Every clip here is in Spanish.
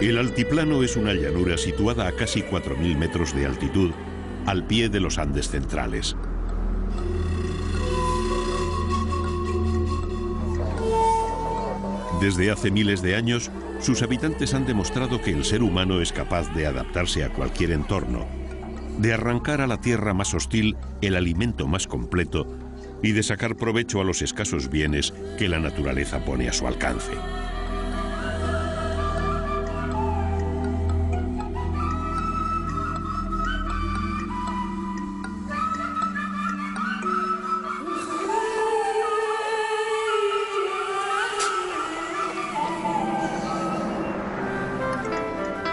El altiplano es una llanura situada a casi 4.000 metros de altitud, al pie de los Andes centrales. Desde hace miles de años, sus habitantes han demostrado que el ser humano es capaz de adaptarse a cualquier entorno, de arrancar a la tierra más hostil el alimento más completo y de sacar provecho a los escasos bienes que la naturaleza pone a su alcance.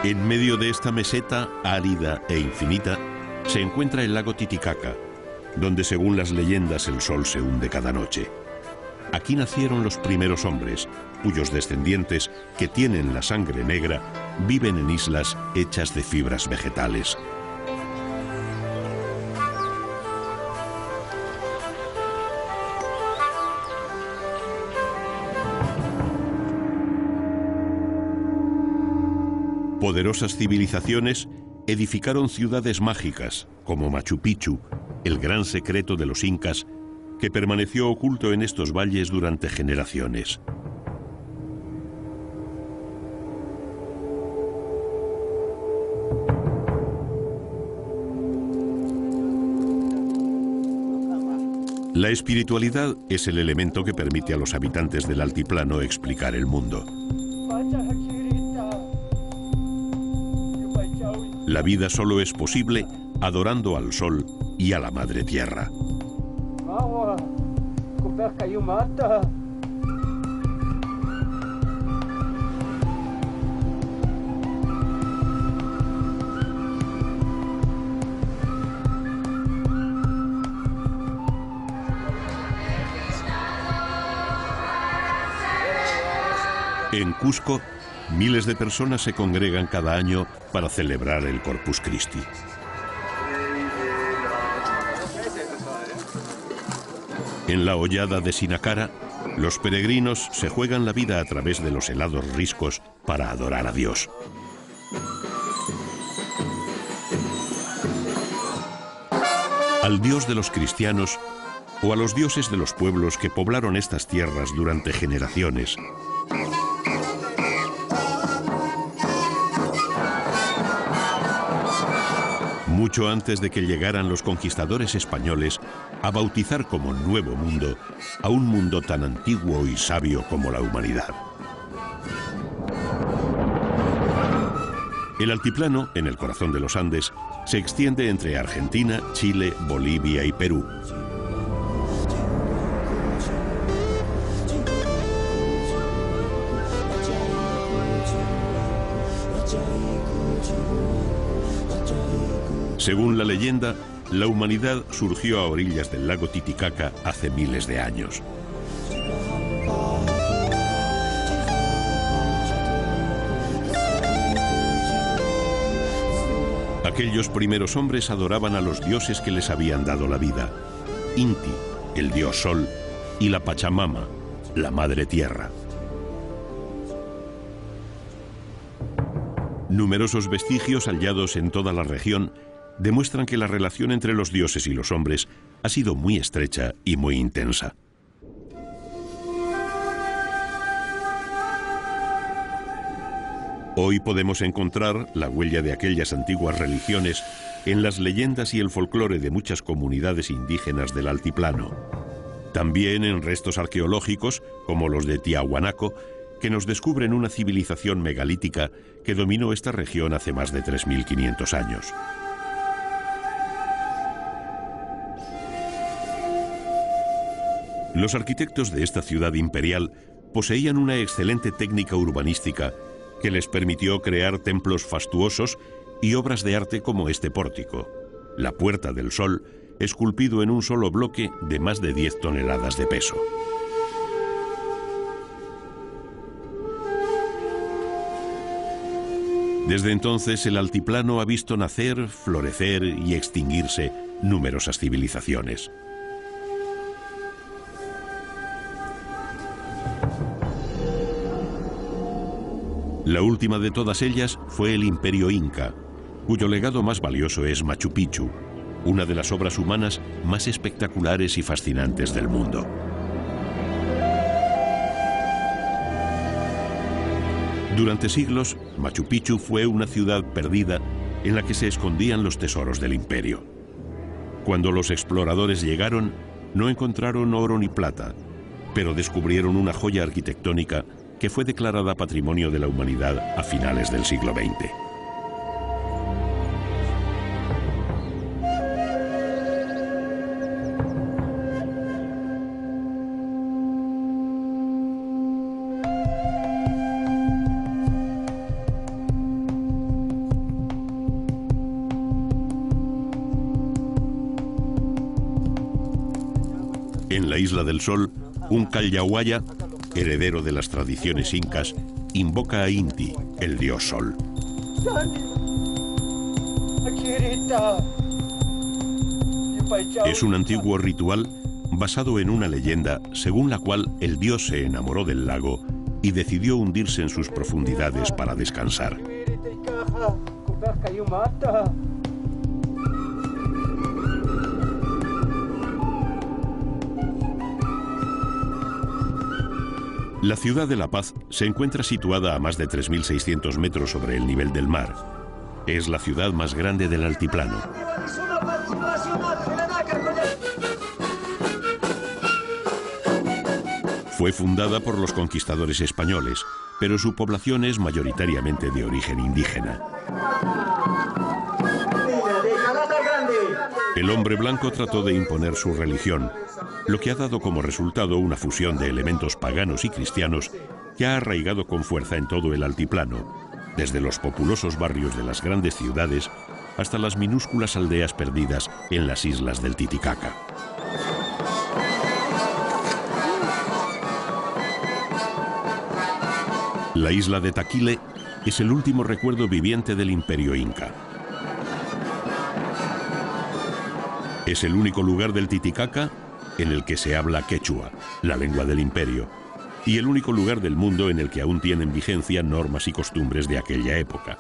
En medio de esta meseta árida e infinita se encuentra el lago Titicaca, donde según las leyendas el sol se hunde cada noche. Aquí nacieron los primeros hombres, cuyos descendientes, que tienen la sangre negra, viven en islas hechas de fibras vegetales. Poderosas civilizaciones edificaron ciudades mágicas, como Machu Picchu, el gran secreto de los incas, que permaneció oculto en estos valles durante generaciones. La espiritualidad es el elemento que permite a los habitantes del altiplano explicar el mundo. La vida solo es posible adorando al sol y a la madre tierra. En Cusco, miles de personas se congregan cada año para celebrar el Corpus Christi. En la hollada de Sinacara, los peregrinos se juegan la vida a través de los helados riscos para adorar a Dios. Al Dios de los cristianos o a los dioses de los pueblos que poblaron estas tierras durante generaciones. Mucho antes de que llegaran los conquistadores españoles a bautizar como Nuevo Mundo a un mundo tan antiguo y sabio como la humanidad. El altiplano, en el corazón de los Andes, se extiende entre Argentina, Chile, Bolivia y Perú. Según la leyenda, la humanidad surgió a orillas del lago Titicaca hace miles de años. Aquellos primeros hombres adoraban a los dioses que les habían dado la vida: Inti, el dios sol, y la Pachamama, la madre tierra. Numerosos vestigios hallados en toda la región demuestran que la relación entre los dioses y los hombres ha sido muy estrecha y muy intensa. Hoy podemos encontrar la huella de aquellas antiguas religiones en las leyendas y el folclore de muchas comunidades indígenas del altiplano. También en restos arqueológicos, como los de Tiahuanaco, que nos descubren una civilización megalítica que dominó esta región hace más de 3.500 años. Los arquitectos de esta ciudad imperial poseían una excelente técnica urbanística que les permitió crear templos fastuosos y obras de arte como este pórtico, la Puerta del Sol, esculpido en un solo bloque de más de 10 toneladas de peso. Desde entonces el altiplano ha visto nacer, florecer y extinguirse numerosas civilizaciones. La última de todas ellas fue el Imperio Inca, cuyo legado más valioso es Machu Picchu, una de las obras humanas más espectaculares y fascinantes del mundo. Durante siglos, Machu Picchu fue una ciudad perdida en la que se escondían los tesoros del imperio. Cuando los exploradores llegaron, no encontraron oro ni plata, pero descubrieron una joya arquitectónica que fue declarada Patrimonio de la Humanidad a finales del siglo XX. En la Isla del Sol, un Calyahuaya, heredero de las tradiciones incas, invoca a Inti, el dios Sol. Es un antiguo ritual basado en una leyenda según la cual el dios se enamoró del lago y decidió hundirse en sus profundidades para descansar. La ciudad de La Paz se encuentra situada a más de 3.600 metros sobre el nivel del mar. Es la ciudad más grande del altiplano. Fue fundada por los conquistadores españoles, pero su población es mayoritariamente de origen indígena. El hombre blanco trató de imponer su religión, lo que ha dado como resultado una fusión de elementos paganos y cristianos que ha arraigado con fuerza en todo el altiplano, desde los populosos barrios de las grandes ciudades hasta las minúsculas aldeas perdidas en las islas del Titicaca. La isla de Taquile es el último recuerdo viviente del Imperio Inca. Es el único lugar del Titicaca en el que se habla quechua, la lengua del imperio, y el único lugar del mundo en el que aún tienen vigencia normas y costumbres de aquella época.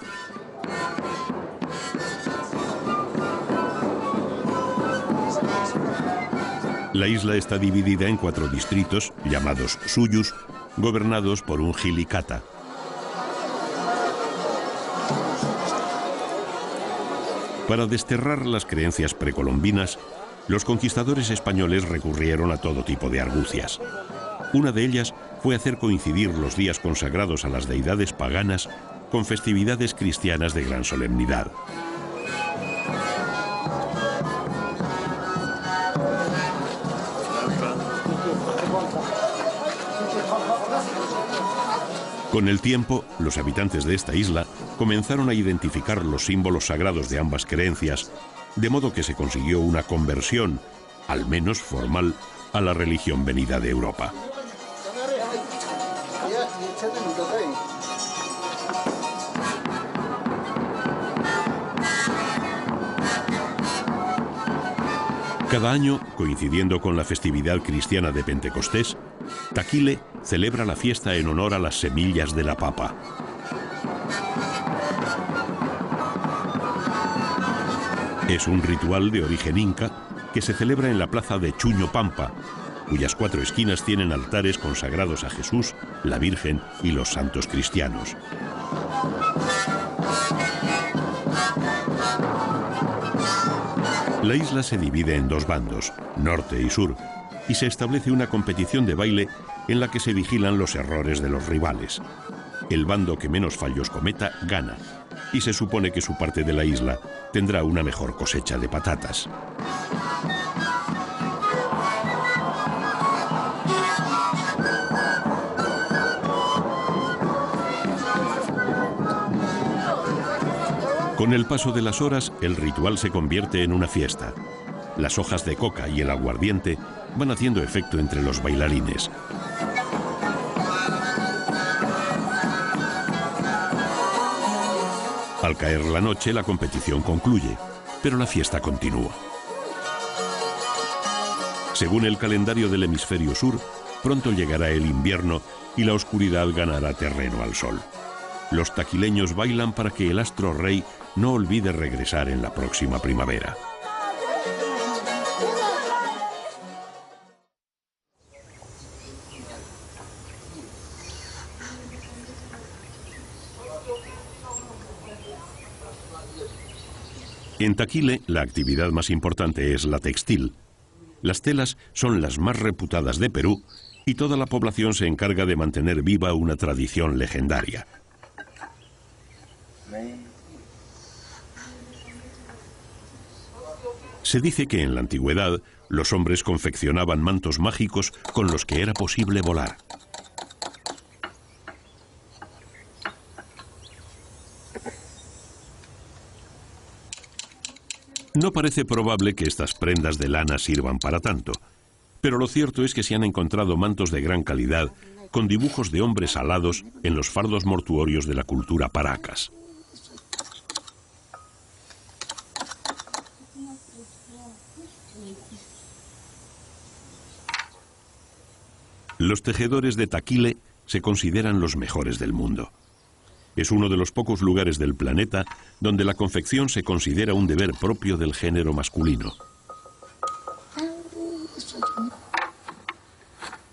La isla está dividida en 4 distritos, llamados suyus, gobernados por un jilicata. Para desterrar las creencias precolombinas, los conquistadores españoles recurrieron a todo tipo de argucias. Una de ellas fue hacer coincidir los días consagrados a las deidades paganas con festividades cristianas de gran solemnidad. Con el tiempo, los habitantes de esta isla comenzaron a identificar los símbolos sagrados de ambas creencias, de modo que se consiguió una conversión, al menos formal, a la religión venida de Europa. Cada año, coincidiendo con la festividad cristiana de Pentecostés, Taquile celebra la fiesta en honor a las semillas de la papa. Es un ritual de origen inca que se celebra en la plaza de Chuño Pampa, cuyas 4 esquinas tienen altares consagrados a Jesús, la Virgen y los santos cristianos. La isla se divide en 2 bandos, norte y sur, y se establece una competición de baile en la que se vigilan los errores de los rivales. El bando que menos fallos cometa gana, y se supone que su parte de la isla tendrá una mejor cosecha de patatas. Con el paso de las horas, el ritual se convierte en una fiesta. Las hojas de coca y el aguardiente van haciendo efecto entre los bailarines. Al caer la noche, la competición concluye, pero la fiesta continúa. Según el calendario del hemisferio sur, pronto llegará el invierno y la oscuridad ganará terreno al sol. los taquileños bailan para que el astro rey no olvide regresar en la próxima primavera. En Taquile, la actividad más importante es la textil. Las telas son las más reputadas de Perú y toda la población se encarga de mantener viva una tradición legendaria. Se dice que en la antigüedad los hombres confeccionaban mantos mágicos con los que era posible volar. No parece probable que estas prendas de lana sirvan para tanto, pero lo cierto es que se han encontrado mantos de gran calidad con dibujos de hombres alados en los fardos mortuorios de la cultura Paracas. Los tejedores de Taquile se consideran los mejores del mundo. Es uno de los pocos lugares del planeta donde la confección se considera un deber propio del género masculino.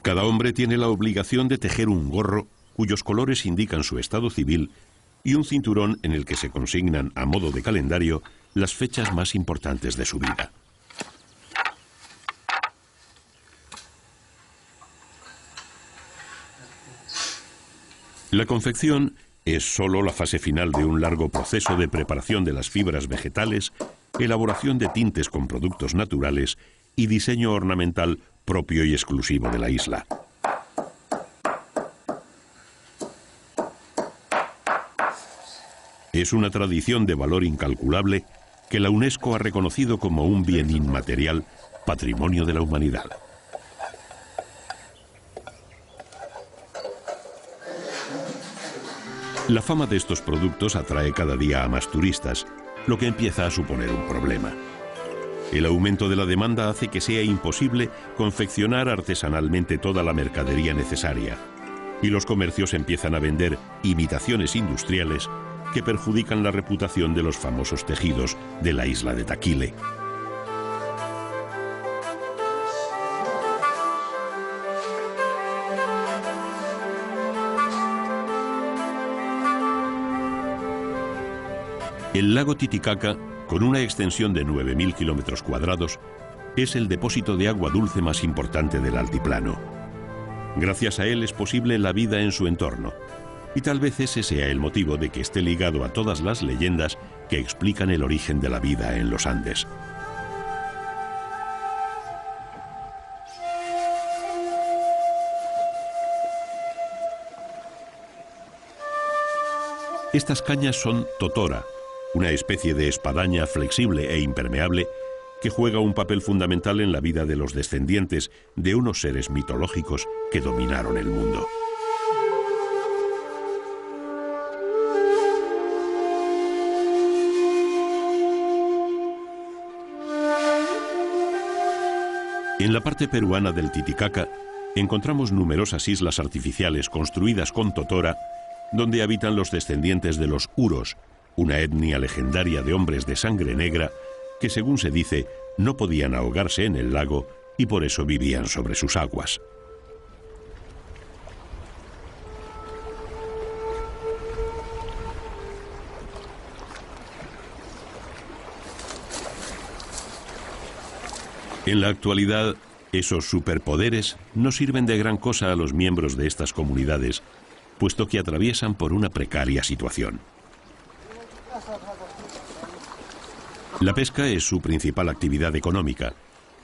Cada hombre tiene la obligación de tejer un gorro cuyos colores indican su estado civil y un cinturón en el que se consignan a modo de calendario las fechas más importantes de su vida. La confección es solo la fase final de un largo proceso de preparación de las fibras vegetales, elaboración de tintes con productos naturales y diseño ornamental propio y exclusivo de la isla. Es una tradición de valor incalculable que la UNESCO ha reconocido como un bien inmaterial, patrimonio de la humanidad. La fama de estos productos atrae cada día a más turistas, lo que empieza a suponer un problema. El aumento de la demanda hace que sea imposible confeccionar artesanalmente toda la mercadería necesaria, y los comercios empiezan a vender imitaciones industriales que perjudican la reputación de los famosos tejidos de la isla de Taquile. El lago Titicaca, con una extensión de 9.000 kilómetros cuadrados, es el depósito de agua dulce más importante del altiplano. Gracias a él es posible la vida en su entorno, y tal vez ese sea el motivo de que esté ligado a todas las leyendas que explican el origen de la vida en los Andes. Estas cañas son totora, una especie de espadaña flexible e impermeable que juega un papel fundamental en la vida de los descendientes de unos seres mitológicos que dominaron el mundo. En la parte peruana del Titicaca encontramos numerosas islas artificiales construidas con totora, donde habitan los descendientes de los Uros, una etnia legendaria de hombres de sangre negra que, según se dice, no podían ahogarse en el lago y por eso vivían sobre sus aguas. En la actualidad, esos superpoderes no sirven de gran cosa a los miembros de estas comunidades, puesto que atraviesan por una precaria situación. La pesca es su principal actividad económica,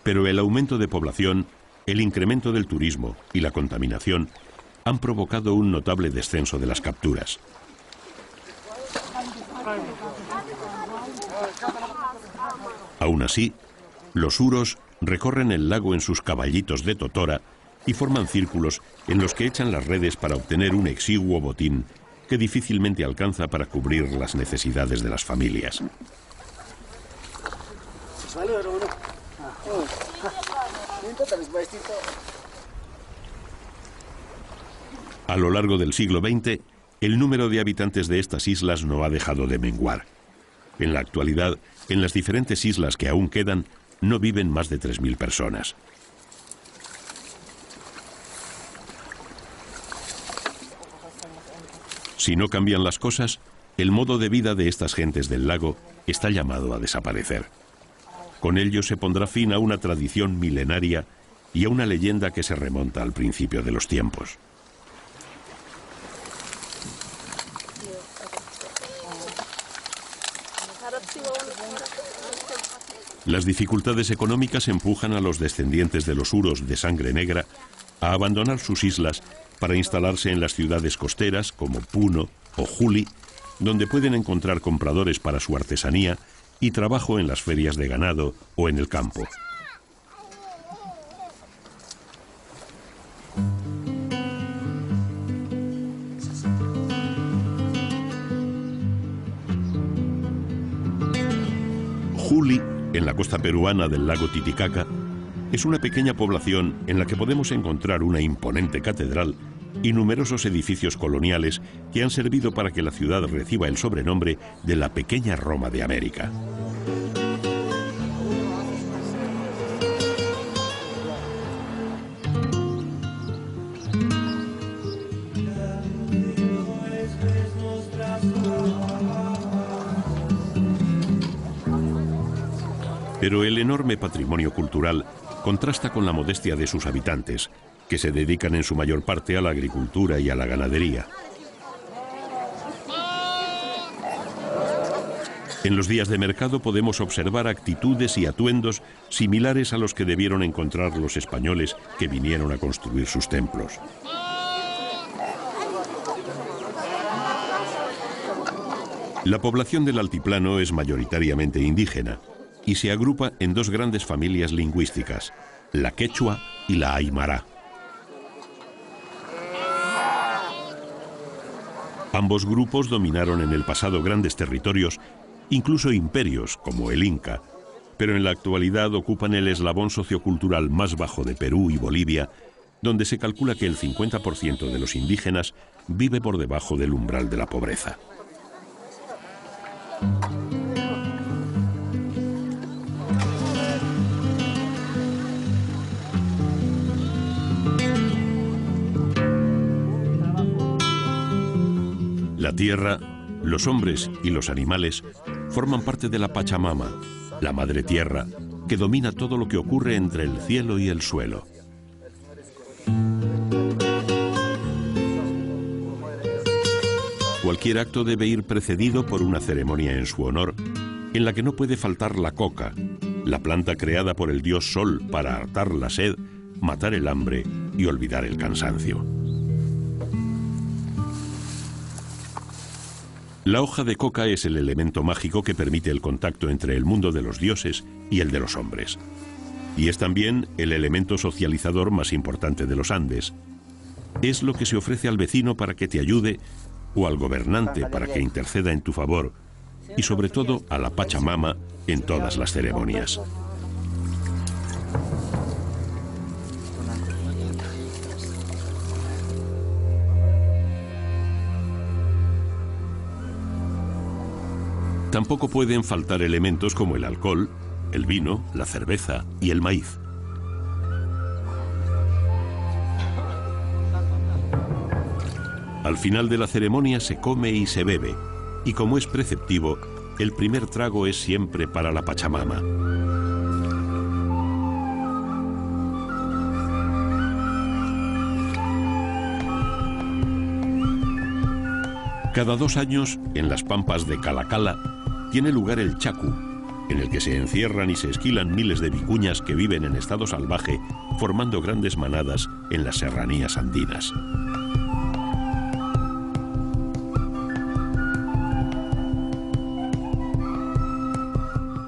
pero el aumento de población, el incremento del turismo y la contaminación han provocado un notable descenso de las capturas. Aún así, los uros recorren el lago en sus caballitos de totora y forman círculos en los que echan las redes para obtener un exiguo botín que difícilmente alcanza para cubrir las necesidades de las familias. A lo largo del siglo XX, el número de habitantes de estas islas no ha dejado de menguar. En la actualidad, en las diferentes islas que aún quedan, no viven más de 3.000 personas. Si no cambian las cosas, el modo de vida de estas gentes del lago está llamado a desaparecer. Con ello se pondrá fin a una tradición milenaria y a una leyenda que se remonta al principio de los tiempos. Las dificultades económicas empujan a los descendientes de los huros de sangre negra a abandonar sus islas para instalarse en las ciudades costeras como Puno o Juli, donde pueden encontrar compradores para su artesanía y trabajo en las ferias de ganado o en el campo. Juli, en la costa peruana del lago Titicaca, es una pequeña población en la que podemos encontrar una imponente catedral y numerosos edificios coloniales que han servido para que la ciudad reciba el sobrenombre de la pequeña Roma de América. Pero el enorme patrimonio cultural contrasta con la modestia de sus habitantes, que se dedican en su mayor parte a la agricultura y a la ganadería. En los días de mercado podemos observar actitudes y atuendos similares a los que debieron encontrar los españoles que vinieron a construir sus templos. La población del altiplano es mayoritariamente indígena y se agrupa en dos grandes familias lingüísticas, la quechua y la aymara. Ambos grupos dominaron en el pasado grandes territorios, incluso imperios como el Inca, pero en la actualidad ocupan el eslabón sociocultural más bajo de Perú y Bolivia, donde se calcula que el 50% de los indígenas vive por debajo del umbral de la pobreza. La tierra, los hombres y los animales forman parte de la Pachamama, la madre tierra, que domina todo lo que ocurre entre el cielo y el suelo. Cualquier acto debe ir precedido por una ceremonia en su honor, en la que no puede faltar la coca, la planta creada por el dios Sol para hartar la sed, matar el hambre y olvidar el cansancio. La hoja de coca es el elemento mágico que permite el contacto entre el mundo de los dioses y el de los hombres. Y es también el elemento socializador más importante de los Andes. Es lo que se ofrece al vecino para que te ayude o al gobernante para que interceda en tu favor y sobre todo a la Pachamama en todas las ceremonias. Tampoco pueden faltar elementos como el alcohol, el vino, la cerveza y el maíz. Al final de la ceremonia se come y se bebe, y como es preceptivo, el primer trago es siempre para la Pachamama. Cada 2 años, en las pampas de Calacala, tiene lugar el Chacu, en el que se encierran y se esquilan miles de vicuñas que viven en estado salvaje, formando grandes manadas en las serranías andinas.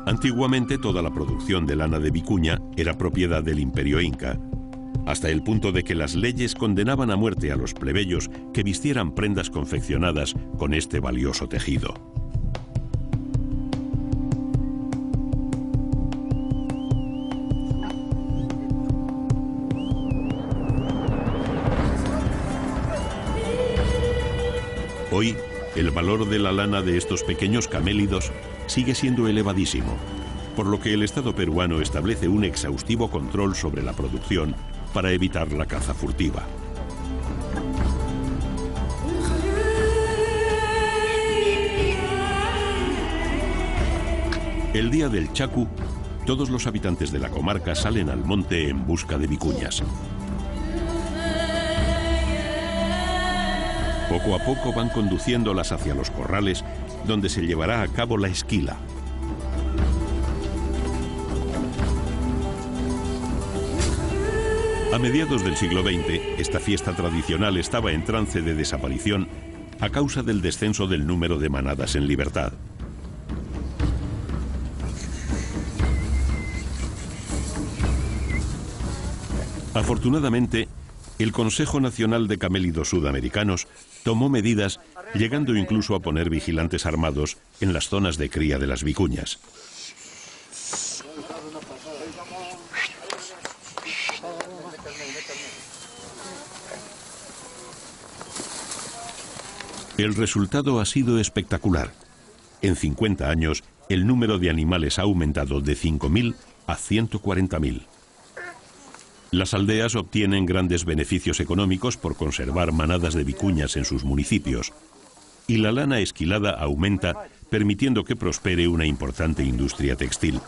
Antiguamente toda la producción de lana de vicuña era propiedad del Imperio Inca, hasta el punto de que las leyes condenaban a muerte a los plebeyos que vistieran prendas confeccionadas con este valioso tejido. Hoy, el valor de la lana de estos pequeños camélidos sigue siendo elevadísimo, por lo que el Estado peruano establece un exhaustivo control sobre la producción para evitar la caza furtiva. El día del Chacu, todos los habitantes de la comarca salen al monte en busca de vicuñas. Poco a poco van conduciéndolas hacia los corrales, donde se llevará a cabo la esquila. A mediados del siglo XX, esta fiesta tradicional estaba en trance de desaparición a causa del descenso del número de manadas en libertad. Afortunadamente, el Consejo Nacional de Camélidos Sudamericanos tomó medidas, llegando incluso a poner vigilantes armados en las zonas de cría de las vicuñas. El resultado ha sido espectacular. En 50 años, el número de animales ha aumentado de 5.000 a 140.000. Las aldeas obtienen grandes beneficios económicos por conservar manadas de vicuñas en sus municipios, y la lana esquilada aumenta, permitiendo que prospere una importante industria textil.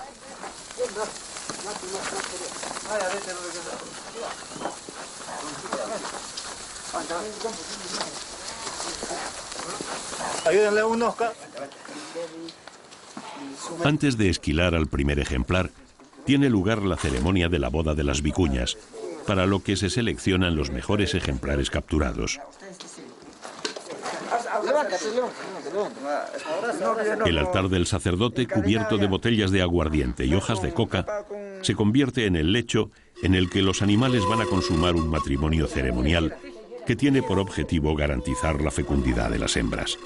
Antes de esquilar al primer ejemplar, tiene lugar la ceremonia de la boda de las vicuñas, para lo que se seleccionan los mejores ejemplares capturados. El altar del sacerdote, cubierto de botellas de aguardiente y hojas de coca, se convierte en el lecho en el que los animales van a consumar un matrimonio ceremonial que tiene por objetivo garantizar la fecundidad de las hembras.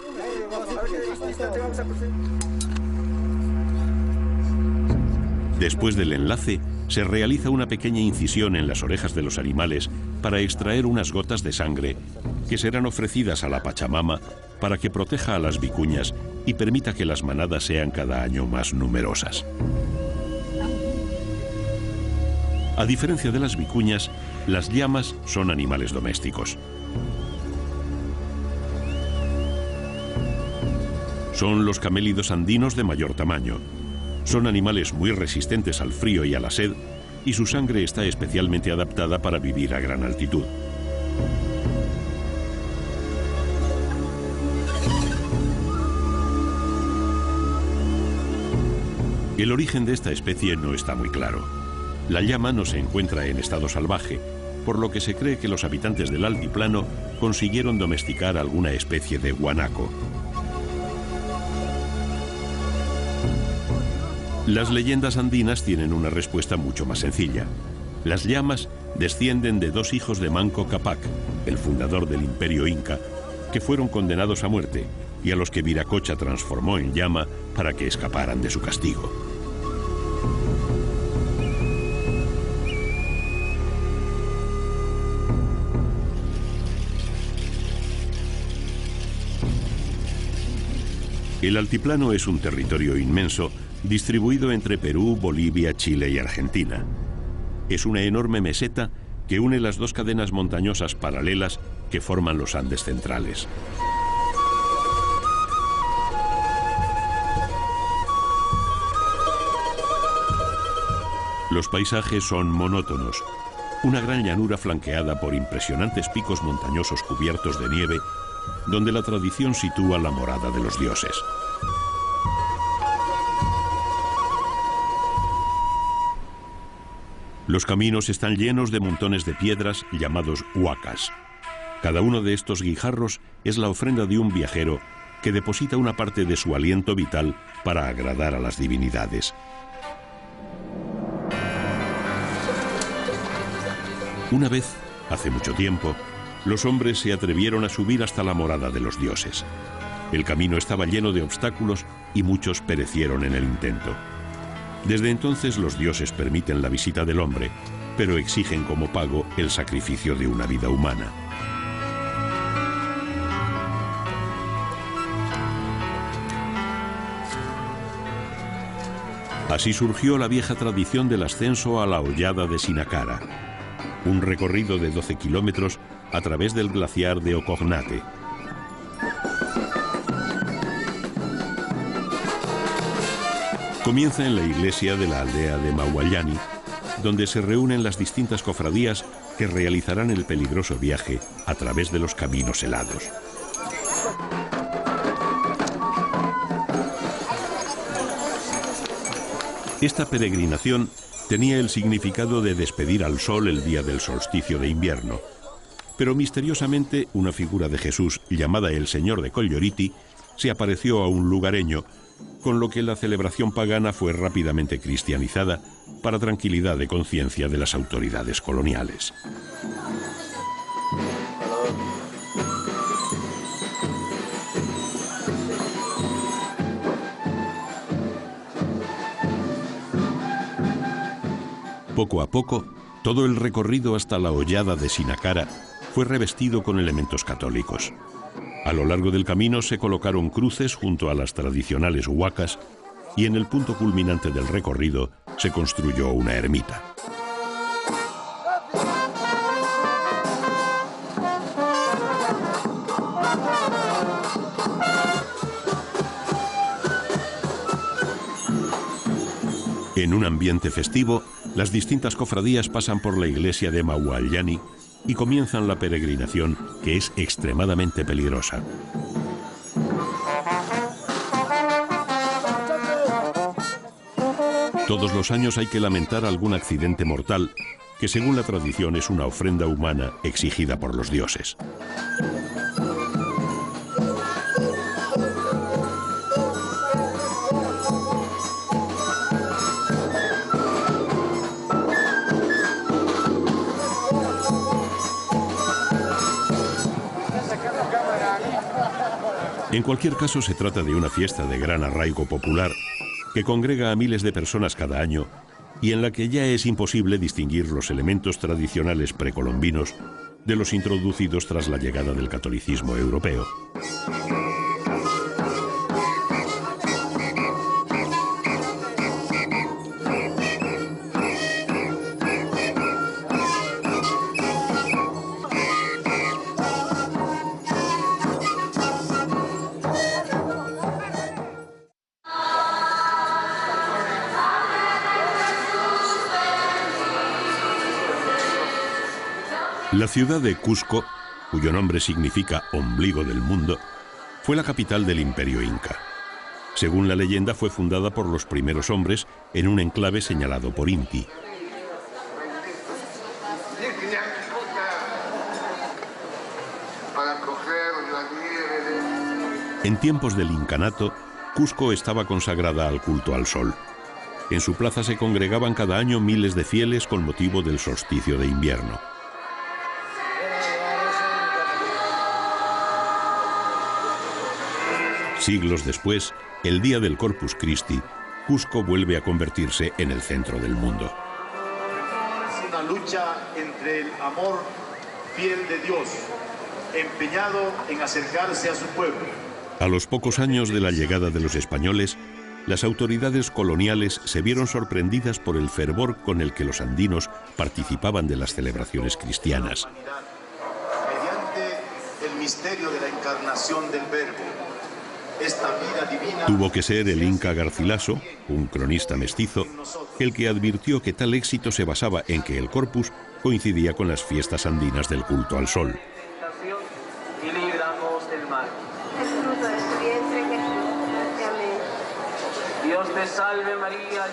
Después del enlace, se realiza una pequeña incisión en las orejas de los animales para extraer unas gotas de sangre que serán ofrecidas a la Pachamama para que proteja a las vicuñas y permita que las manadas sean cada año más numerosas. A diferencia de las vicuñas, las llamas son animales domésticos. Son los camélidos andinos de mayor tamaño. Son animales muy resistentes al frío y a la sed, y su sangre está especialmente adaptada para vivir a gran altitud. El origen de esta especie no está muy claro. La llama no se encuentra en estado salvaje, por lo que se cree que los habitantes del altiplano consiguieron domesticar alguna especie de guanaco. Las leyendas andinas tienen una respuesta mucho más sencilla. Las llamas descienden de dos hijos de Manco Cápac, el fundador del Imperio Inca, que fueron condenados a muerte y a los que Viracocha transformó en llama para que escaparan de su castigo. El altiplano es un territorio inmenso distribuido entre Perú, Bolivia, Chile y Argentina. Es una enorme meseta que une las dos cadenas montañosas paralelas que forman los Andes centrales. Los paisajes son monótonos. Una gran llanura flanqueada por impresionantes picos montañosos cubiertos de nieve, donde la tradición sitúa la morada de los dioses. Los caminos están llenos de montones de piedras llamados huacas. Cada uno de estos guijarros es la ofrenda de un viajero que deposita una parte de su aliento vital para agradar a las divinidades. Una vez, hace mucho tiempo, los hombres se atrevieron a subir hasta la morada de los dioses. El camino estaba lleno de obstáculos y muchos perecieron en el intento. Desde entonces los dioses permiten la visita del hombre, pero exigen como pago el sacrificio de una vida humana. Así surgió la vieja tradición del ascenso a la Hollada de Sinacara, un recorrido de 12 kilómetros a través del glaciar de Ocognate. Comienza en la iglesia de la aldea de Mauallani, donde se reúnen las distintas cofradías que realizarán el peligroso viaje a través de los caminos helados. Esta peregrinación tenía el significado de despedir al sol el día del solsticio de invierno, pero misteriosamente una figura de Jesús llamada el Señor de Colloriti se apareció a un lugareño, con lo que la celebración pagana fue rápidamente cristianizada para tranquilidad de conciencia de las autoridades coloniales. Poco a poco, todo el recorrido hasta la Hollada de Sinacara fue revestido con elementos católicos. A lo largo del camino se colocaron cruces junto a las tradicionales huacas y en el punto culminante del recorrido se construyó una ermita. En un ambiente festivo, las distintas cofradías pasan por la iglesia de Mauallani y comienzan la peregrinación, que es extremadamente peligrosa. Todos los años hay que lamentar algún accidente mortal, que según la tradición es una ofrenda humana exigida por los dioses. En cualquier caso, se trata de una fiesta de gran arraigo popular que congrega a miles de personas cada año y en la que ya es imposible distinguir los elementos tradicionales precolombinos de los introducidos tras la llegada del catolicismo europeo. La ciudad de Cusco, cuyo nombre significa ombligo del mundo, fue la capital del Imperio Inca. Según la leyenda, fue fundada por los primeros hombres en un enclave señalado por Inti. En tiempos del incanato, Cusco estaba consagrada al culto al sol. En su plaza se congregaban cada año miles de fieles con motivo del solsticio de invierno. Siglos después, el día del Corpus Christi, Cusco vuelve a convertirse en el centro del mundo. Es una lucha entre el amor fiel de Dios, empeñado en acercarse a su pueblo. A los pocos años de la llegada de los españoles, las autoridades coloniales se vieron sorprendidas por el fervor con el que los andinos participaban de las celebraciones cristianas. Mediante el misterio de la encarnación del Verbo, esta vida divina... Tuvo que ser el Inca Garcilaso, un cronista mestizo, el que advirtió que tal éxito se basaba en que el Corpus coincidía con las fiestas andinas del culto al sol.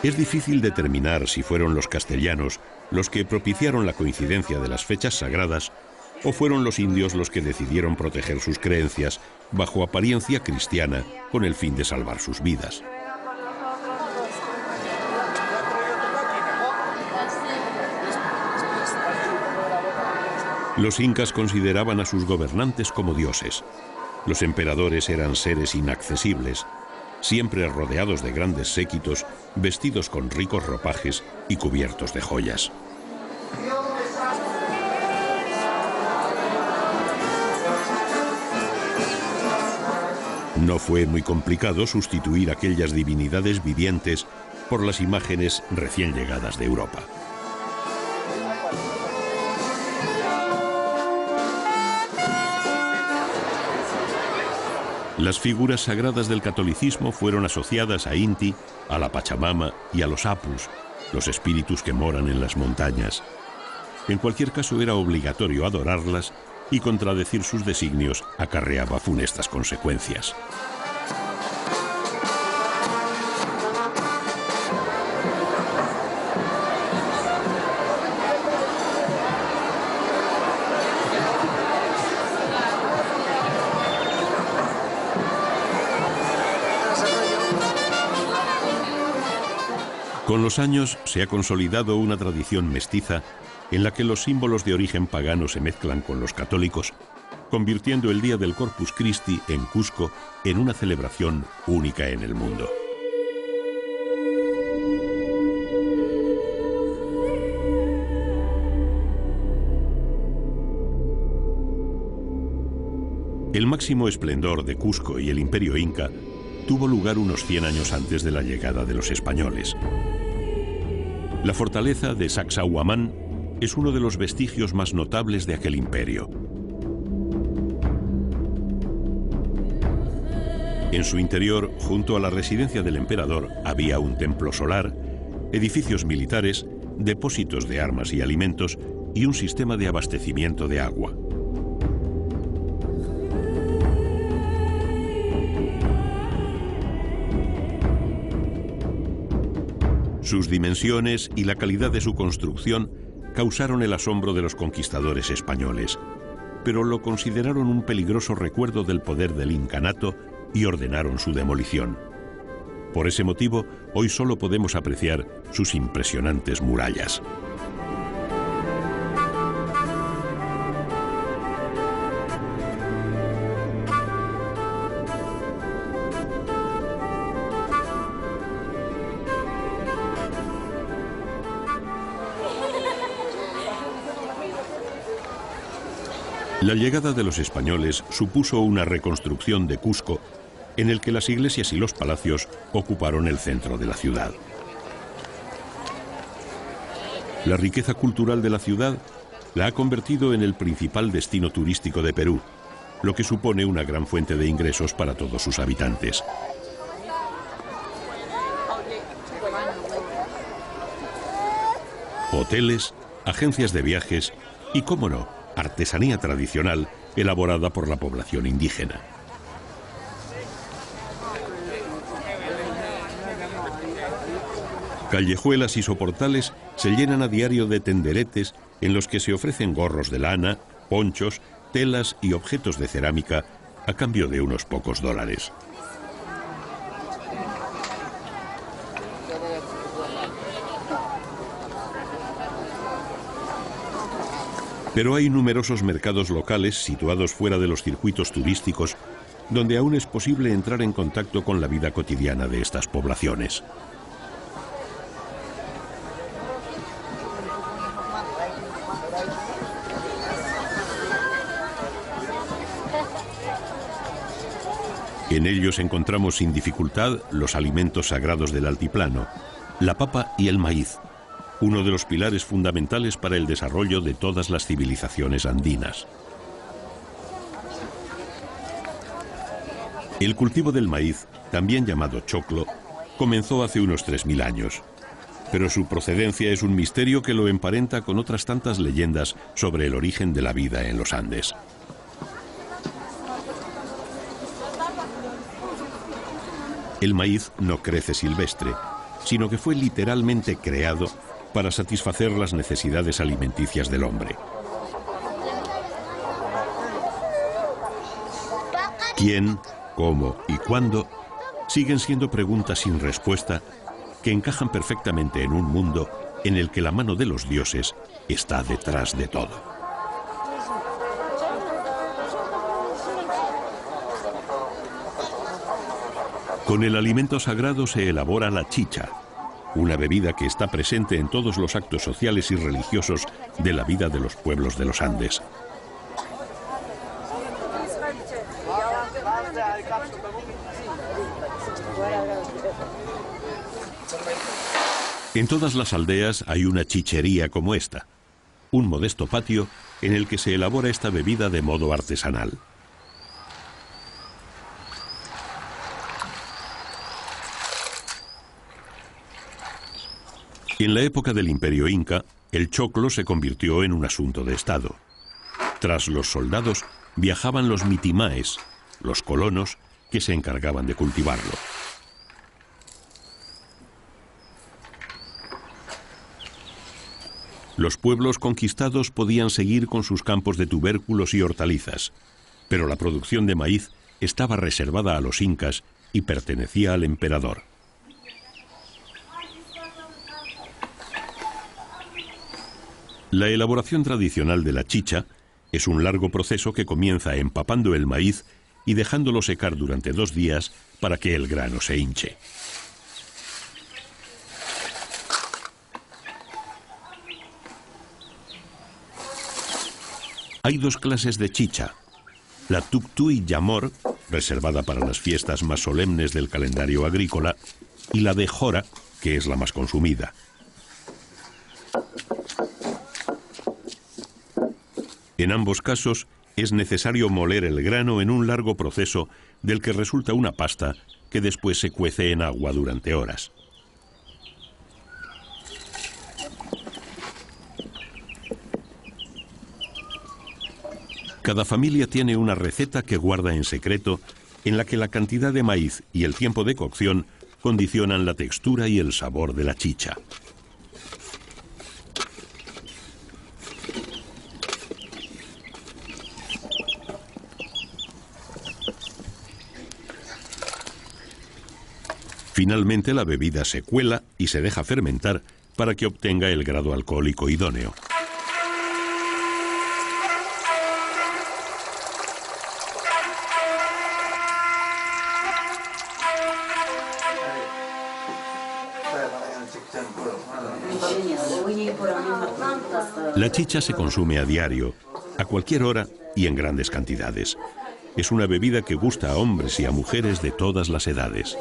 Es difícil determinar si fueron los castellanos los que propiciaron la coincidencia de las fechas sagradas o fueron los indios los que decidieron proteger sus creencias bajo apariencia cristiana con el fin de salvar sus vidas. Los incas consideraban a sus gobernantes como dioses. Los emperadores eran seres inaccesibles, siempre rodeados de grandes séquitos, vestidos con ricos ropajes y cubiertos de joyas. No fue muy complicado sustituir aquellas divinidades vivientes por las imágenes recién llegadas de Europa. Las figuras sagradas del catolicismo fueron asociadas a Inti, a la Pachamama y a los Apus, los espíritus que moran en las montañas. En cualquier caso, era obligatorio adorarlas y contradecir sus designios acarreaba funestas consecuencias. Con los años se ha consolidado una tradición mestiza en la que los símbolos de origen pagano se mezclan con los católicos, convirtiendo el Día del Corpus Christi en Cusco en una celebración única en el mundo. El máximo esplendor de Cusco y el Imperio Inca tuvo lugar unos 100 años antes de la llegada de los españoles. La fortaleza de Sacsayhuamán es uno de los vestigios más notables de aquel imperio. En su interior, junto a la residencia del emperador, había un templo solar, edificios militares, depósitos de armas y alimentos y un sistema de abastecimiento de agua. Sus dimensiones y la calidad de su construcción causaron el asombro de los conquistadores españoles, pero lo consideraron un peligroso recuerdo del poder del incanato y ordenaron su demolición. Por ese motivo, hoy solo podemos apreciar sus impresionantes murallas. La llegada de los españoles supuso una reconstrucción de Cusco, en el que las iglesias y los palacios ocuparon el centro de la ciudad. La riqueza cultural de la ciudad la ha convertido en el principal destino turístico de Perú, lo que supone una gran fuente de ingresos para todos sus habitantes. Hoteles, agencias de viajes y, cómo no, artesanía tradicional elaborada por la población indígena. Callejuelas y soportales se llenan a diario de tenderetes en los que se ofrecen gorros de lana, ponchos, telas y objetos de cerámica a cambio de unos pocos dólares. Pero hay numerosos mercados locales situados fuera de los circuitos turísticos donde aún es posible entrar en contacto con la vida cotidiana de estas poblaciones. En ellos encontramos sin dificultad los alimentos sagrados del altiplano, la papa y el maíz, uno de los pilares fundamentales para el desarrollo de todas las civilizaciones andinas. El cultivo del maíz, también llamado choclo, comenzó hace unos 3000 años, pero su procedencia es un misterio que lo emparenta con otras tantas leyendas sobre el origen de la vida en los Andes. El maíz no crece silvestre, sino que fue literalmente creado para satisfacer las necesidades alimenticias del hombre. ¿Quién, cómo y cuándo? Siguen siendo preguntas sin respuesta que encajan perfectamente en un mundo en el que la mano de los dioses está detrás de todo. Con el alimento sagrado se elabora la chicha, una bebida que está presente en todos los actos sociales y religiosos de la vida de los pueblos de los Andes. En todas las aldeas hay una chichería como esta, un modesto patio en el que se elabora esta bebida de modo artesanal. En la época del Imperio Inca, el choclo se convirtió en un asunto de Estado. Tras los soldados, viajaban los mitimaes, los colonos, que se encargaban de cultivarlo. Los pueblos conquistados podían seguir con sus campos de tubérculos y hortalizas, pero la producción de maíz estaba reservada a los incas y pertenecía al emperador. La elaboración tradicional de la chicha es un largo proceso que comienza empapando el maíz y dejándolo secar durante 2 días para que el grano se hinche. Hay 2 clases de chicha, la Tuktuy Yamor, reservada para las fiestas más solemnes del calendario agrícola, y la de Jora, que es la más consumida. En ambos casos es necesario moler el grano en un largo proceso del que resulta una pasta que después se cuece en agua durante horas. Cada familia tiene una receta que guarda en secreto, en la que la cantidad de maíz y el tiempo de cocción condicionan la textura y el sabor de la chicha. Finalmente la bebida se cuela y se deja fermentar para que obtenga el grado alcohólico idóneo. La chicha se consume a diario, a cualquier hora y en grandes cantidades. Es una bebida que gusta a hombres y a mujeres de todas las edades.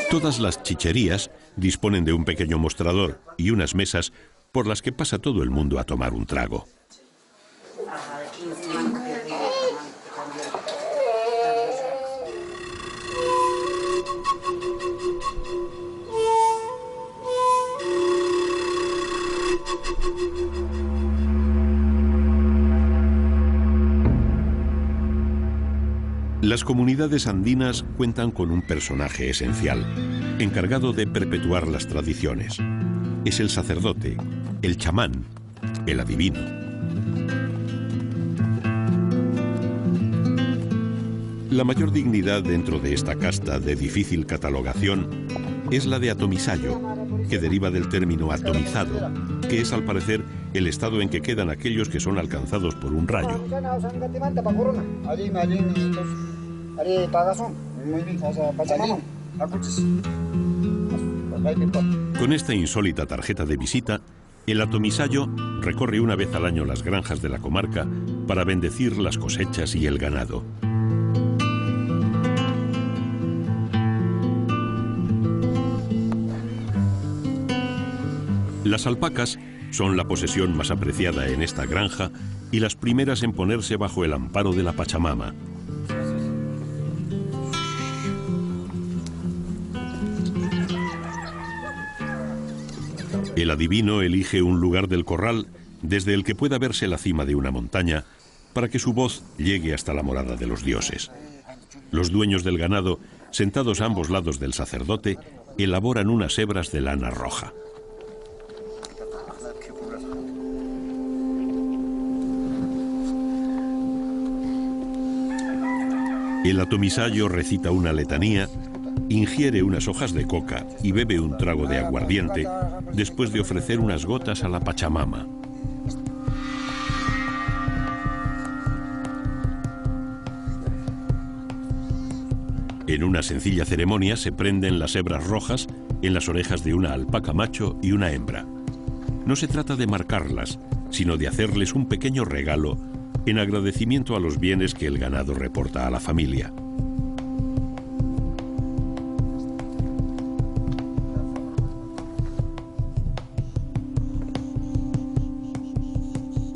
Todas las chicherías disponen de un pequeño mostrador y unas mesas por las que pasa todo el mundo a tomar un trago. Las comunidades andinas cuentan con un personaje esencial, encargado de perpetuar las tradiciones. Es el sacerdote, el chamán, el adivino. La mayor dignidad dentro de esta casta de difícil catalogación es la de atomisayo, que deriva del término atomizado, que es al parecer el estado en que quedan aquellos que son alcanzados por un rayo. Con esta insólita tarjeta de visita, el atomisayo recorre una vez al año las granjas de la comarca para bendecir las cosechas y el ganado. Las alpacas son la posesión más apreciada en esta granja y las primeras en ponerse bajo el amparo de la Pachamama. El adivino elige un lugar del corral desde el que pueda verse la cima de una montaña para que su voz llegue hasta la morada de los dioses. Los dueños del ganado, sentados a ambos lados del sacerdote, elaboran unas hebras de lana roja. El atomisayo recita una letanía, ingiere unas hojas de coca y bebe un trago de aguardiente después de ofrecer unas gotas a la Pachamama. En una sencilla ceremonia se prenden las hebras rojas en las orejas de una alpaca macho y una hembra. No se trata de marcarlas, sino de hacerles un pequeño regalo en agradecimiento a los bienes que el ganado reporta a la familia.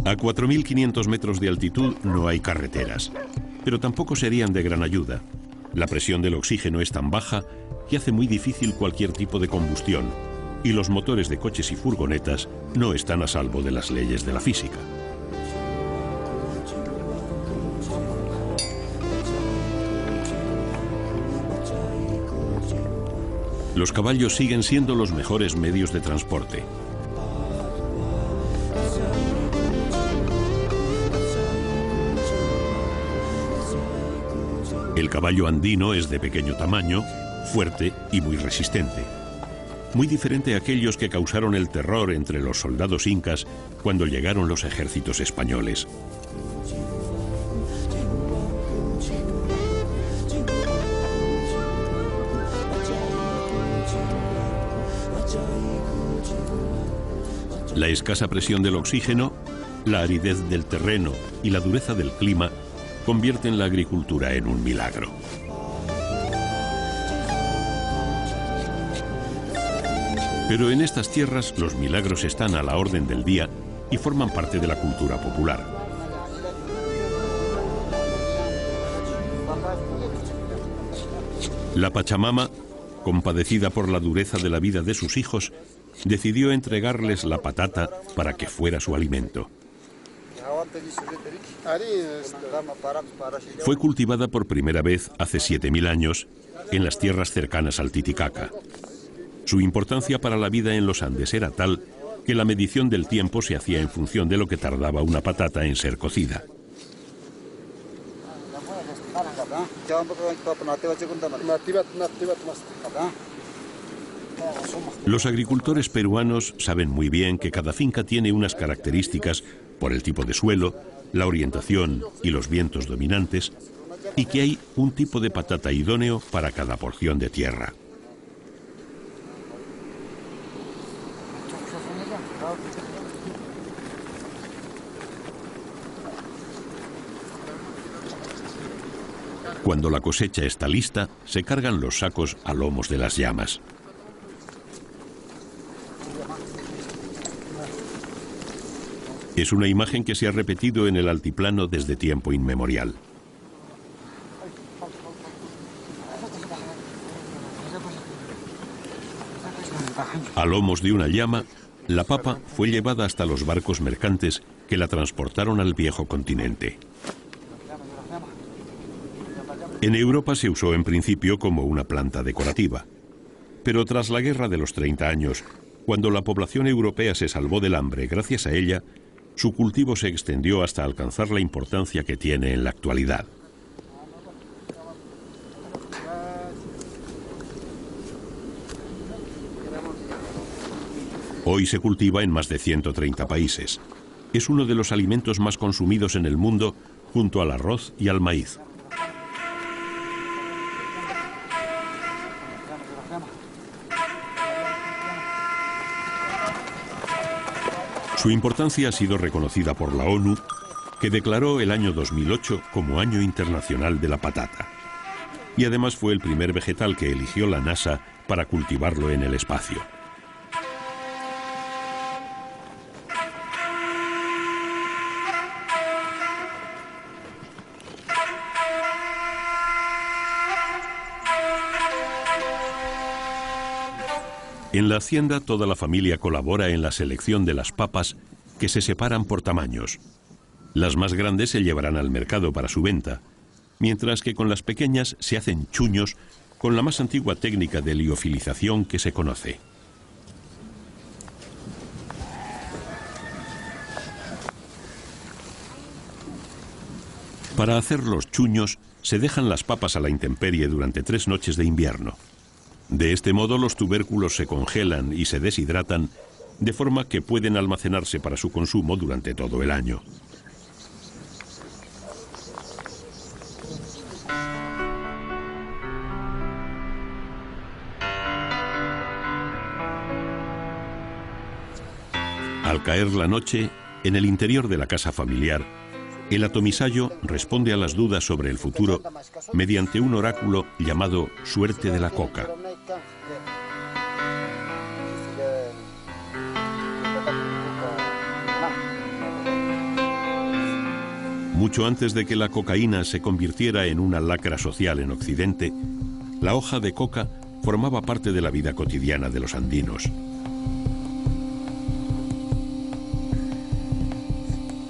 A 4.500 metros de altitud no hay carreteras, pero tampoco serían de gran ayuda. La presión del oxígeno es tan baja que hace muy difícil cualquier tipo de combustión, y los motores de coches y furgonetas no están a salvo de las leyes de la física. Los caballos siguen siendo los mejores medios de transporte. El caballo andino es de pequeño tamaño, fuerte y muy resistente. Muy diferente a aquellos que causaron el terror entre los soldados incas cuando llegaron los ejércitos españoles. La escasa presión del oxígeno, la aridez del terreno y la dureza del clima convierten la agricultura en un milagro. Pero en estas tierras los milagros están a la orden del día y forman parte de la cultura popular. La Pachamama, compadecida por la dureza de la vida de sus hijos, decidió entregarles la patata para que fuera su alimento. Fue cultivada por primera vez hace 7.000 años en las tierras cercanas al Titicaca. Su importancia para la vida en los Andes era tal que la medición del tiempo se hacía en función de lo que tardaba una patata en ser cocida. Los agricultores peruanos saben muy bien que cada finca tiene unas características por el tipo de suelo, la orientación y los vientos dominantes, y que hay un tipo de patata idóneo para cada porción de tierra. Cuando la cosecha está lista, se cargan los sacos a lomos de las llamas. Es una imagen que se ha repetido en el altiplano desde tiempo inmemorial. A lomos de una llama, la papa fue llevada hasta los barcos mercantes que la transportaron al viejo continente. En Europa se usó en principio como una planta decorativa, pero tras la Guerra de los 30 años, cuando la población europea se salvó del hambre gracias a ella, su cultivo se extendió hasta alcanzar la importancia que tiene en la actualidad. Hoy se cultiva en más de 130 países. Es uno de los alimentos más consumidos en el mundo, junto al arroz y al maíz. Su importancia ha sido reconocida por la ONU, que declaró el año 2008 como Año Internacional de la Patata. Y además fue el primer vegetal que eligió la NASA para cultivarlo en el espacio. En la hacienda toda la familia colabora en la selección de las papas que se separan por tamaños. Las más grandes se llevarán al mercado para su venta, mientras que con las pequeñas se hacen chuños con la más antigua técnica de liofilización que se conoce. Para hacer los chuños se dejan las papas a la intemperie durante 3 noches de invierno. De este modo los tubérculos se congelan y se deshidratan, de forma que pueden almacenarse para su consumo durante todo el año. Al caer la noche, en el interior de la casa familiar, El atomisayo responde a las dudas sobre el futuro mediante un oráculo llamado Suerte de la Coca. Mucho antes de que la cocaína se convirtiera en una lacra social en Occidente, la hoja de coca formaba parte de la vida cotidiana de los andinos.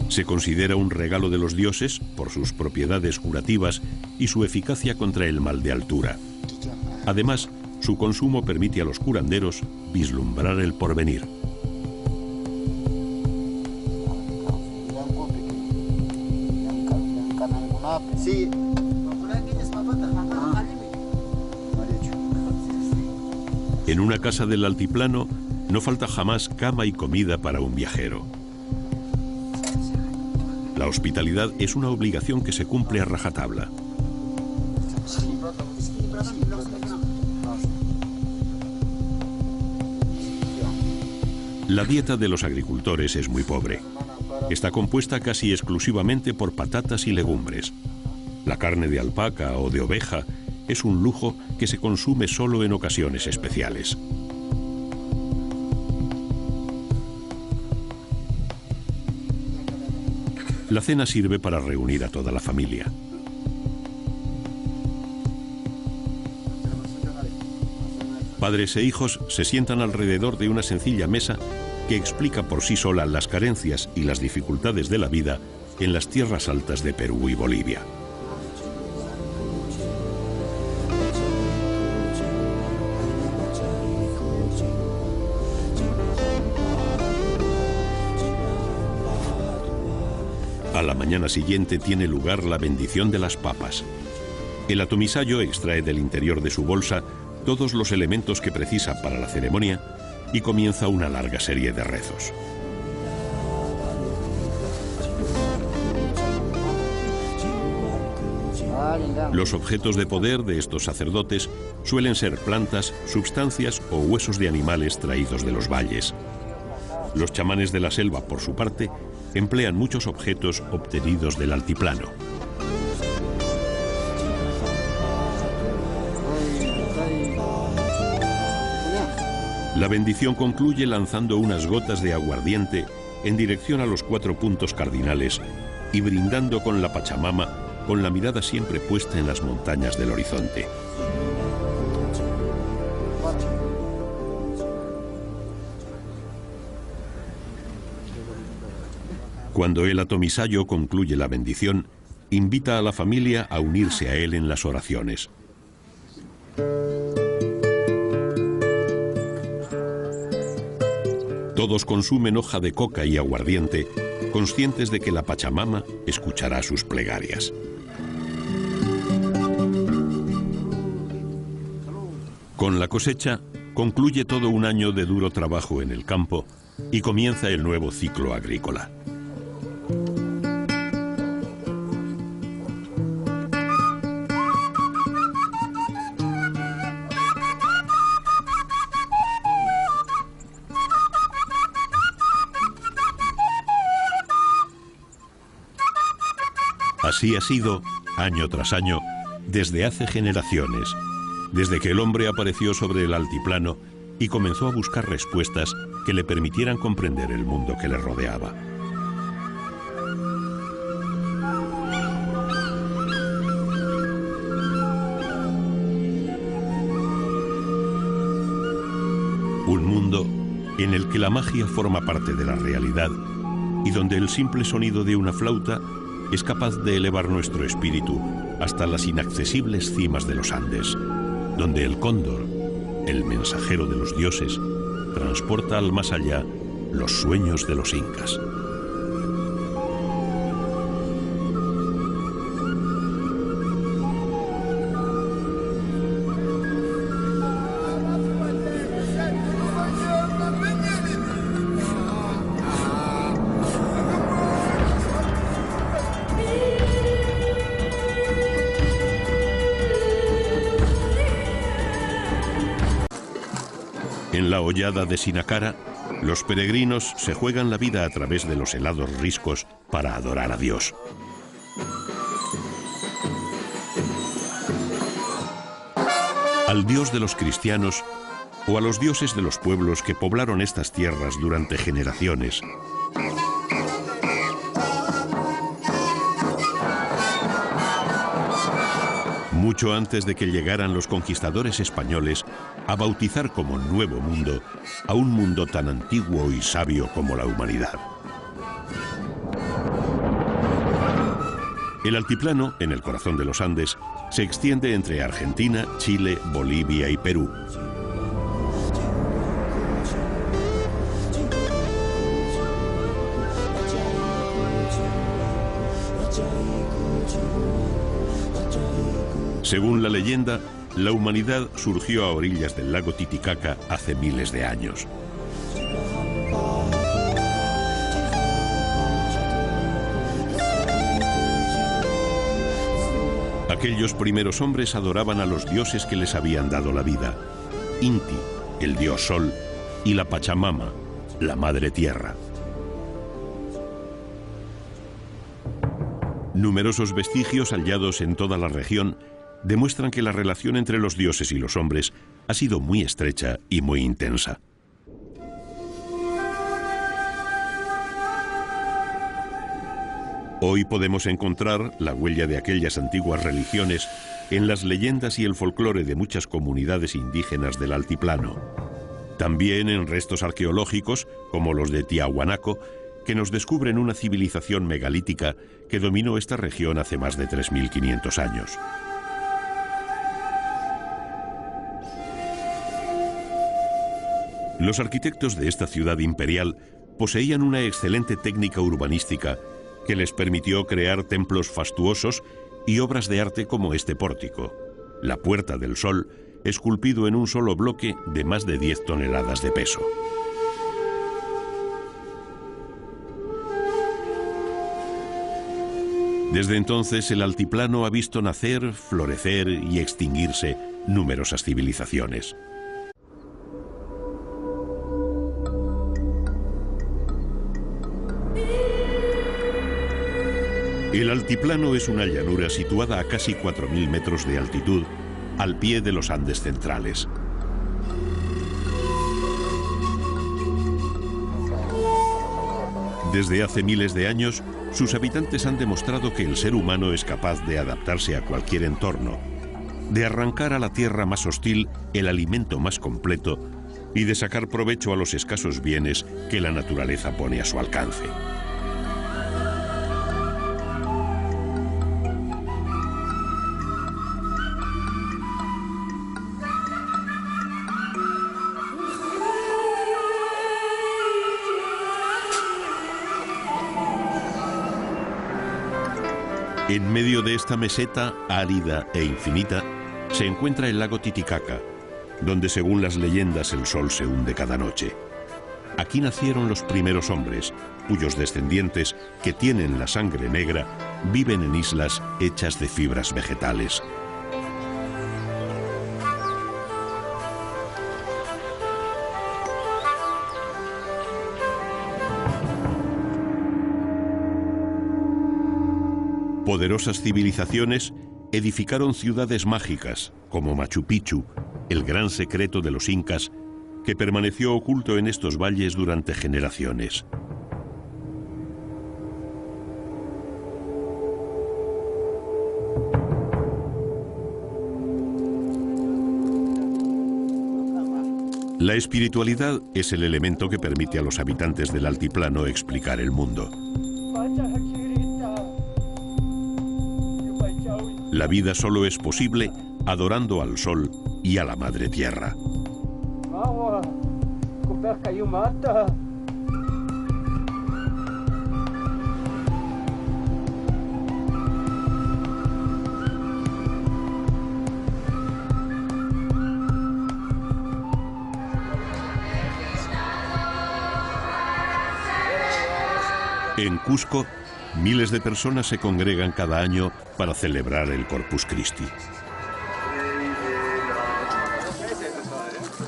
Se considera un regalo de los dioses por sus propiedades curativas y su eficacia contra el mal de altura. Además, su consumo permite a los curanderos vislumbrar el porvenir. Sí. En una casa del altiplano no falta jamás cama y comida para un viajero. La hospitalidad es una obligación que se cumple a rajatabla. La dieta de los agricultores es muy pobre. Está compuesta casi exclusivamente por patatas y legumbres. La carne de alpaca o de oveja es un lujo que se consume solo en ocasiones especiales. La cena sirve para reunir a toda la familia. Padres e hijos se sientan alrededor de una sencilla mesa que explica por sí sola las carencias y las dificultades de la vida en las tierras altas de Perú y Bolivia. A la mañana siguiente tiene lugar la bendición de las papas. El atomisayo extrae del interior de su bolsa todos los elementos que precisa para la ceremonia y comienza una larga serie de rezos. Los objetos de poder de estos sacerdotes suelen ser plantas, sustancias o huesos de animales traídos de los valles. Los chamanes de la selva, por su parte, emplean muchos objetos obtenidos del altiplano. La bendición concluye lanzando unas gotas de aguardiente en dirección a los 4 puntos cardinales y brindando con la Pachamama, con la mirada siempre puesta en las montañas del horizonte. Cuando el atomisayo concluye la bendición, invita a la familia a unirse a él en las oraciones. Todos consumen hoja de coca y aguardiente, conscientes de que la Pachamama escuchará sus plegarias. Con la cosecha, concluye todo un año de duro trabajo en el campo y comienza el nuevo ciclo agrícola. Así ha sido, año tras año, desde hace generaciones, desde que el hombre apareció sobre el altiplano y comenzó a buscar respuestas que le permitieran comprender el mundo que le rodeaba. Un mundo en el que la magia forma parte de la realidad y donde el simple sonido de una flauta es capaz de elevar nuestro espíritu hasta las inaccesibles cimas de los Andes, donde el cóndor, el mensajero de los dioses, transporta al más allá los sueños de los incas. En la hollada de Sinacara, los peregrinos se juegan la vida a través de los helados riscos para adorar a Dios. al Dios de los cristianos o a los dioses de los pueblos que poblaron estas tierras durante generaciones. Mucho antes de que llegaran los conquistadores españoles a bautizar como Nuevo Mundo a un mundo tan antiguo y sabio como la humanidad. El altiplano, en el corazón de los Andes, se extiende entre Argentina, Chile, Bolivia y Perú. Según la leyenda, la humanidad surgió a orillas del lago Titicaca hace miles de años. Aquellos primeros hombres adoraban a los dioses que les habían dado la vida: Inti, el dios Sol, y la Pachamama, la Madre Tierra. Numerosos vestigios hallados en toda la región demuestran que la relación entre los dioses y los hombres ha sido muy estrecha y muy intensa. Hoy podemos encontrar la huella de aquellas antiguas religiones en las leyendas y el folclore de muchas comunidades indígenas del altiplano. También en restos arqueológicos, como los de Tiahuanaco, que nos descubren una civilización megalítica que dominó esta región hace más de 3.500 años. Los arquitectos de esta ciudad imperial poseían una excelente técnica urbanística que les permitió crear templos fastuosos y obras de arte como este pórtico, la Puerta del Sol, esculpido en un solo bloque de más de 10 toneladas de peso. Desde entonces el altiplano ha visto nacer, florecer y extinguirse numerosas civilizaciones. El altiplano es una llanura situada a casi 4.000 metros de altitud, al pie de los Andes centrales. Desde hace miles de años, sus habitantes han demostrado que el ser humano es capaz de adaptarse a cualquier entorno, de arrancar a la tierra más hostil el alimento más completo y de sacar provecho a los escasos bienes que la naturaleza pone a su alcance. En medio de esta meseta árida e infinita se encuentra el lago Titicaca, donde según las leyendas el sol se hunde cada noche. Aquí nacieron los primeros hombres, cuyos descendientes, que tienen la sangre negra, viven en islas hechas de fibras vegetales. Poderosas civilizaciones edificaron ciudades mágicas, como Machu Picchu, el gran secreto de los incas, que permaneció oculto en estos valles durante generaciones. La espiritualidad es el elemento que permite a los habitantes del altiplano explicar el mundo. La vida solo es posible adorando al sol y a la Madre Tierra. En Cusco, miles de personas se congregan cada año para celebrar el Corpus Christi.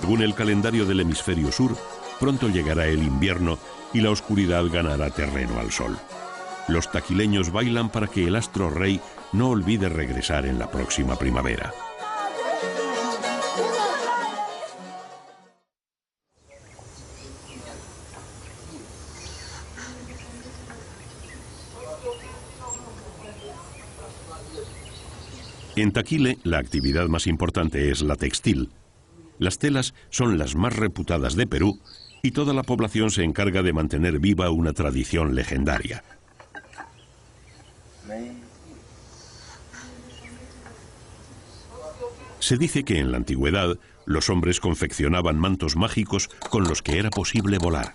Según el calendario del hemisferio sur, pronto llegará el invierno y la oscuridad ganará terreno al sol. Los taquileños bailan para que el astro rey no olvide regresar en la próxima primavera. En Taquile, la actividad más importante es la textil. Las telas son las más reputadas de Perú y toda la población se encarga de mantener viva una tradición legendaria. Se dice que en la antigüedad los hombres confeccionaban mantos mágicos con los que era posible volar.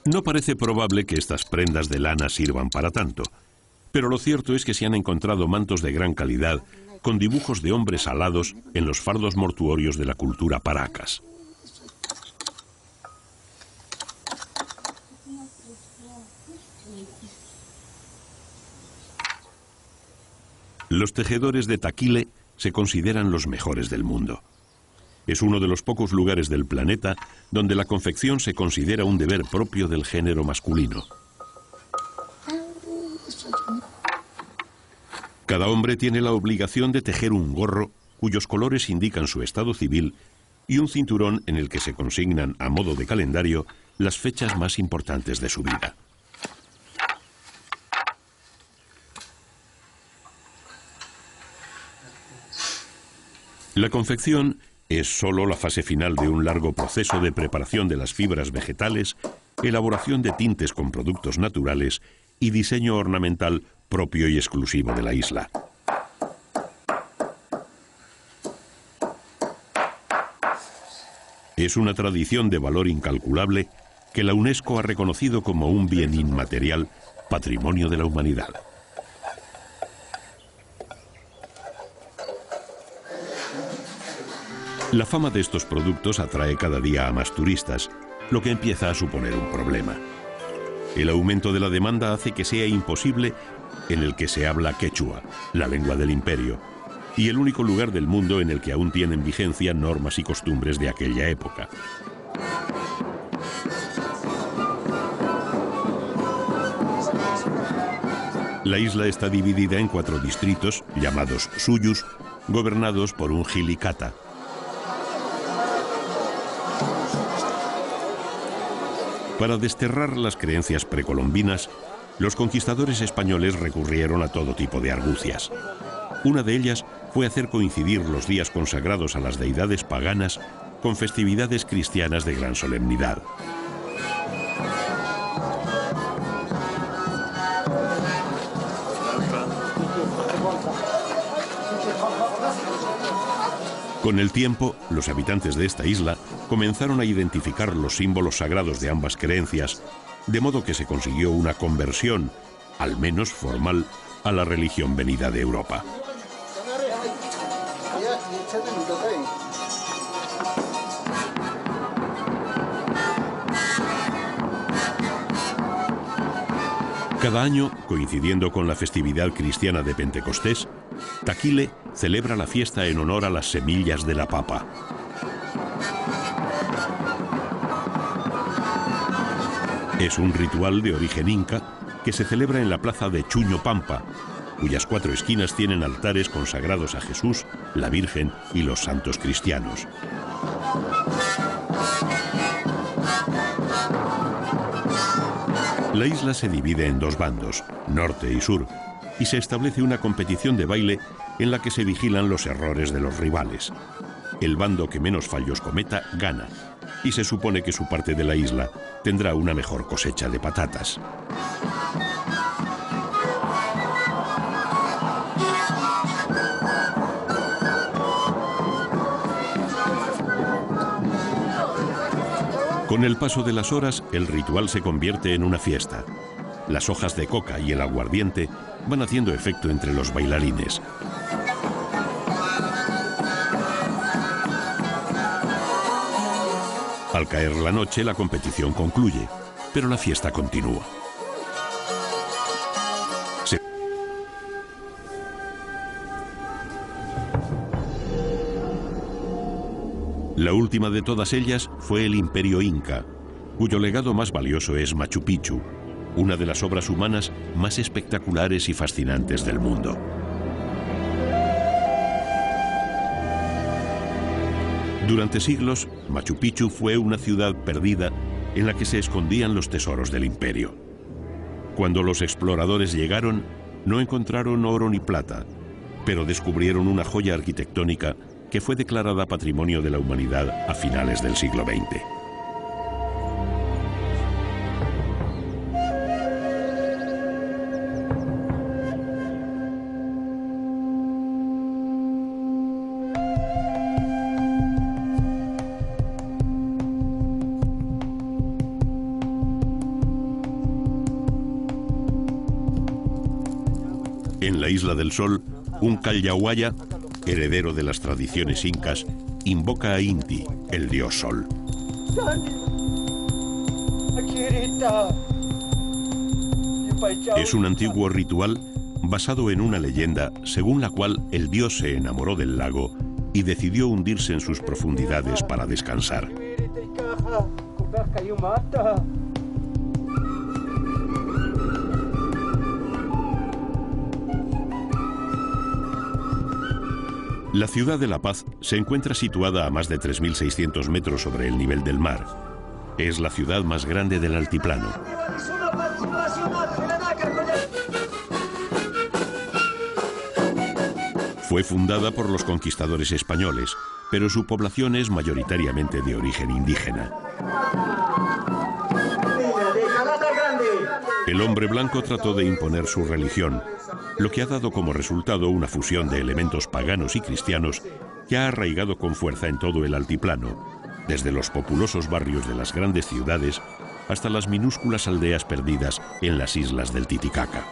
No parece probable que estas prendas de lana sirvan para tanto, pero lo cierto es que se han encontrado mantos de gran calidad con dibujos de hombres alados en los fardos mortuorios de la cultura Paracas. Los tejedores de Taquile se consideran los mejores del mundo. Es uno de los pocos lugares del planeta donde la confección se considera un deber propio del género masculino. Cada hombre tiene la obligación de tejer un gorro cuyos colores indican su estado civil y un cinturón en el que se consignan a modo de calendario las fechas más importantes de su vida. La confección es solo la fase final de un largo proceso de preparación de las fibras vegetales, elaboración de tintes con productos naturales y diseño ornamental propio y exclusivo de la isla. Es una tradición de valor incalculable que la UNESCO ha reconocido como un bien inmaterial, patrimonio de la humanidad. La fama de estos productos atrae cada día a más turistas, lo que empieza a suponer un problema. El aumento de la demanda hace que sea imposible en el que se habla quechua, la lengua del imperio, y el único lugar del mundo en el que aún tienen vigencia normas y costumbres de aquella época. La isla está dividida en 4 distritos, llamados suyus, gobernados por un jilicata. Para desterrar las creencias precolombinas, los conquistadores españoles recurrieron a todo tipo de argucias. Una de ellas fue hacer coincidir los días consagrados a las deidades paganas con festividades cristianas de gran solemnidad. Con el tiempo, los habitantes de esta isla comenzaron a identificar los símbolos sagrados de ambas creencias, de modo que se consiguió una conversión, al menos formal, a la religión venida de Europa. Cada año, coincidiendo con la festividad cristiana de Pentecostés, Taquile celebra la fiesta en honor a las semillas de la papa. Es un ritual de origen inca que se celebra en la plaza de Chuño Pampa, cuyas 4 esquinas tienen altares consagrados a Jesús, la Virgen y los santos cristianos. La isla se divide en 2 bandos, norte y sur, y se establece una competición de baile en la que se vigilan los errores de los rivales. El bando que menos fallos cometa gana, y se supone que su parte de la isla tendrá una mejor cosecha de patatas. Con el paso de las horas, el ritual se convierte en una fiesta. Las hojas de coca y el aguardiente van haciendo efecto entre los bailarines. Al caer la noche, la competición concluye, pero la fiesta continúa. La última de todas ellas fue el Imperio Inca, cuyo legado más valioso es Machu Picchu, una de las obras humanas más espectaculares y fascinantes del mundo. Durante siglos, Machu Picchu fue una ciudad perdida en la que se escondían los tesoros del imperio. Cuando los exploradores llegaron, no encontraron oro ni plata, pero descubrieron una joya arquitectónica que fue declarada Patrimonio de la Humanidad a finales del siglo XX. En la Isla del Sol, un Calyahuaya, heredero de las tradiciones incas, invoca a Inti, el dios Sol. Es un antiguo ritual basado en una leyenda según la cual el dios se enamoró del lago y decidió hundirse en sus profundidades para descansar. La ciudad de La Paz se encuentra situada a más de 3.600 metros sobre el nivel del mar. Es la ciudad más grande del altiplano. Fue fundada por los conquistadores españoles, pero su población es mayoritariamente de origen indígena. El hombre blanco trató de imponer su religión, lo que ha dado como resultado una fusión de elementos paganos y cristianos que ha arraigado con fuerza en todo el altiplano, desde los populosos barrios de las grandes ciudades hasta las minúsculas aldeas perdidas en las islas del Titicaca.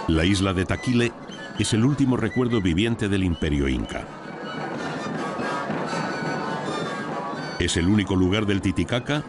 La isla de Taquile es el último recuerdo viviente del imperio inca. Es el único lugar del Titicaca